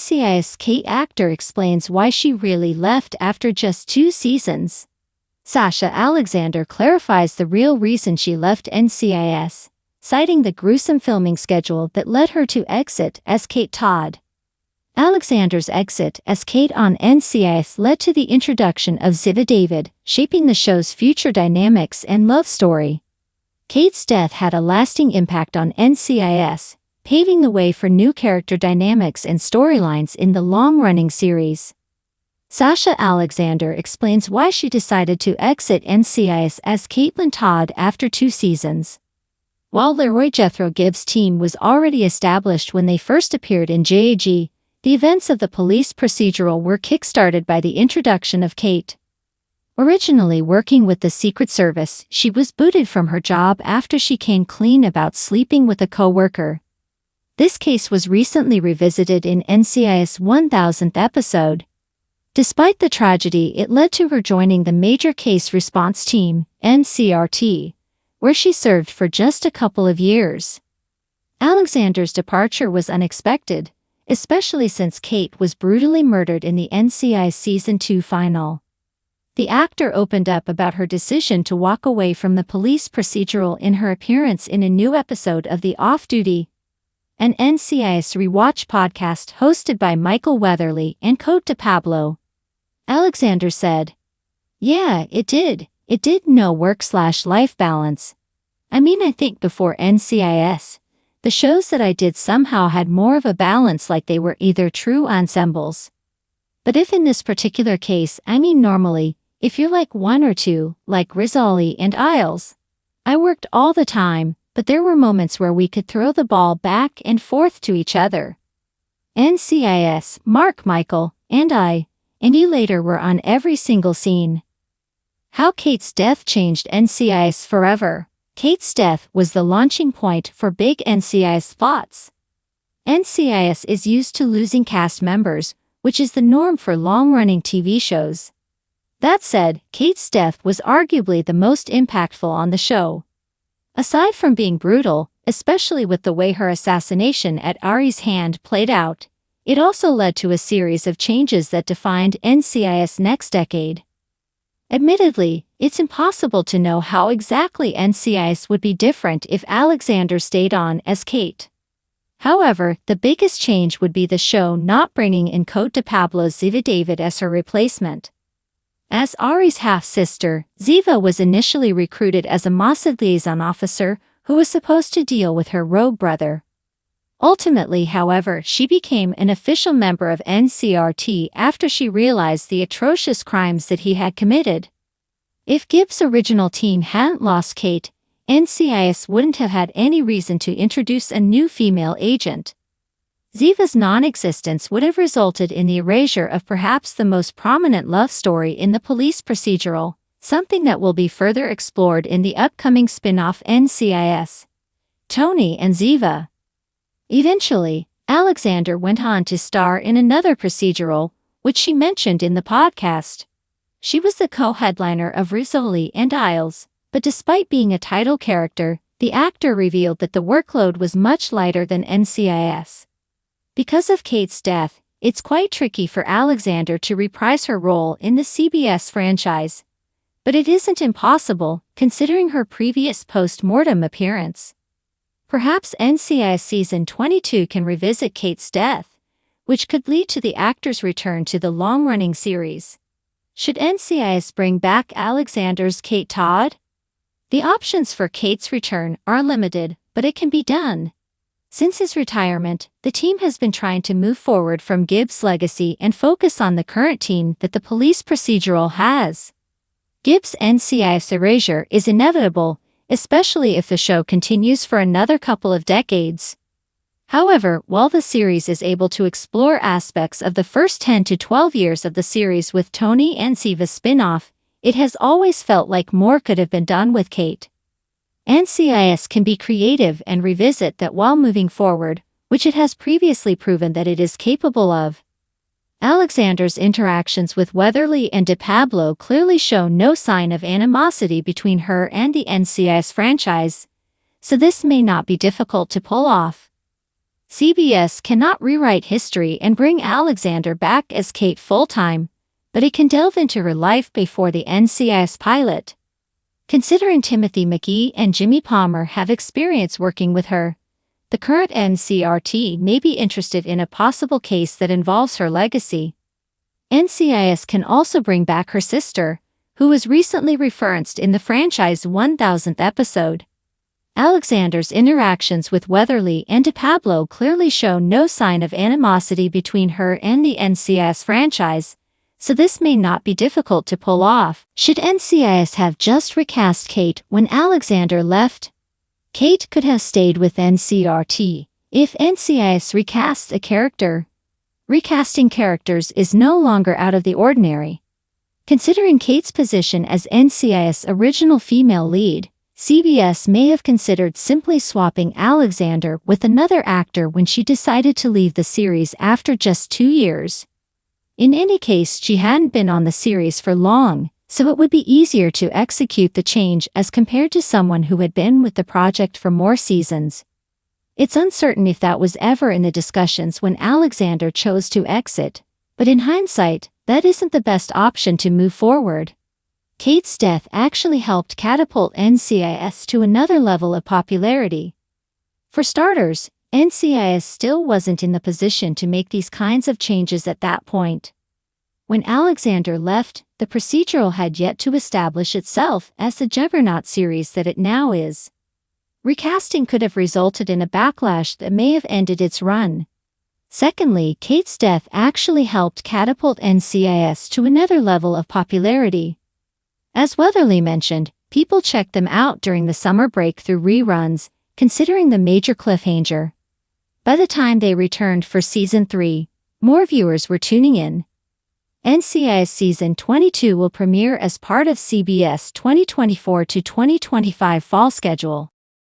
NCIS Kate actor explains why she really left after just 2 seasons. Sasha Alexander clarifies the real reason she left NCIS, citing the gruesome filming schedule that led her to exit as Kate. Todd Alexander's exit as Kate on NCIS led to the introduction of Ziva David, shaping the show's future dynamics and love story. Kate's death had a lasting impact on NCIS, paving the way for new character dynamics and storylines in the long-running series. Sasha Alexander explains why she decided to exit NCIS as Caitlin Todd after 2 seasons. While Leroy Jethro Gibbs' team was already established when they first appeared in JAG, the events of the police procedural were kick-started by the introduction of Kate. Originally working with the Secret Service, she was booted from her job after she came clean about sleeping with a co-worker. This case was recently revisited in NCIS 1000th episode. Despite the tragedy, it led to her joining the Major Case Response Team, MCRT, where she served for just a couple of years. Alexander's departure was unexpected, especially since Kate was brutally murdered in the NCIS Season 2 final. The actor opened up about her decision to walk away from the police procedural in her appearance in a new episode of The Off Duty, an NCIS rewatch podcast hosted by Michael Weatherly and Côte Pablo. Alexander said, "Yeah, it did. It did no work/life balance. I mean, I think before NCIS, the shows that I did somehow had more of a balance, like they were either true ensembles. But if in this particular case, I mean normally, if you're like 1 or 2, like Rizzoli and Isles, I worked all the time, but there were moments where we could throw the ball back and forth to each other. NCIS, Mark, Michael, and I, and you later were on every single scene." How Kate's death changed NCIS forever. Kate's death was the launching point for big NCIS plots. NCIS is used to losing cast members, which is the norm for long-running TV shows. That said, Kate's death was arguably the most impactful on the show. Aside from being brutal, especially with the way her assassination at Ari's hand played out, it also led to a series of changes that defined NCIS next decade. Admittedly, it's impossible to know how exactly NCIS would be different if Alexander stayed on as Kate. However, the biggest change would be the show not bringing in Côte Pablo's Ziva David as her replacement. As Ari's half-sister, Ziva was initially recruited as a Mossad liaison officer who was supposed to deal with her rogue brother. Ultimately, however, she became an official member of NCRT after she realized the atrocious crimes that he had committed. If Gibbs' original team hadn't lost Kate, NCIS wouldn't have had any reason to introduce a new female agent. Ziva's non-existence would have resulted in the erasure of perhaps the most prominent love story in the police procedural, something that will be further explored in the upcoming spin-off NCIS, Tony and Ziva. Eventually, Alexander went on to star in another procedural, which she mentioned in the podcast. She was the co-headliner of Rizzoli and Isles, but despite being a title character, the actor revealed that the workload was much lighter than NCIS. Because of Kate's death, it's quite tricky for Alexander to reprise her role in the CBS franchise. But it isn't impossible, considering her previous post-mortem appearance. Perhaps NCIS Season 22 can revisit Kate's death, which could lead to the actor's return to the long-running series. Should NCIS bring back Alexander's Kate Todd? The options for Kate's return are limited, but it can be done. Since his retirement, the team has been trying to move forward from Gibbs' legacy and focus on the current team that the police procedural has. Gibbs' NCIS erasure is inevitable, especially if the show continues for another couple of decades. However, while the series is able to explore aspects of the first 10 to 12 years of the series with Tony and Ziva's spin-off, it has always felt like more could have been done with Kate. NCIS can be creative and revisit that while moving forward, which it has previously proven that it is capable of. Alexander's interactions with Weatherly and Pablo clearly show no sign of animosity between her and the NCIS franchise, so this may not be difficult to pull off. CBS cannot rewrite history and bring Alexander back as Kate full-time, but it can delve into her life before the NCIS pilot. Considering Timothy McGee and Jimmy Palmer have experience working with her, the current NCRT may be interested in a possible case that involves her legacy. NCIS can also bring back her sister, who was recently referenced in the franchise's 1000th episode. Alexander's interactions with Weatherly and Pablo clearly show no sign of animosity between her and the NCIS franchise, so this may not be difficult to pull off. Should NCIS have just recast Kate when Alexander left? Kate could have stayed with NCRT if NCIS recasts a character. Recasting characters is no longer out of the ordinary. Considering Kate's position as NCIS' original female lead, CBS may have considered simply swapping Alexander with another actor when she decided to leave the series after just 2 years. In any case, she hadn't been on the series for long, so it would be easier to execute the change as compared to someone who had been with the project for more seasons. It's uncertain if that was ever in the discussions when Alexander chose to exit, but in hindsight, that isn't the best option to move forward. Kate's death actually helped catapult NCIS to another level of popularity. For starters, NCIS still wasn't in the position to make these kinds of changes at that point. When Alexander left, the procedural had yet to establish itself as the juggernaut series that it now is. Recasting could have resulted in a backlash that may have ended its run. Secondly, Kate's death actually helped catapult NCIS to another level of popularity. As Weatherly mentioned, people checked them out during the summer break through reruns, considering the major cliffhanger. By the time they returned for Season 3, more viewers were tuning in. NCIS Season 22 will premiere as part of CBS 2024 to 2025 fall schedule.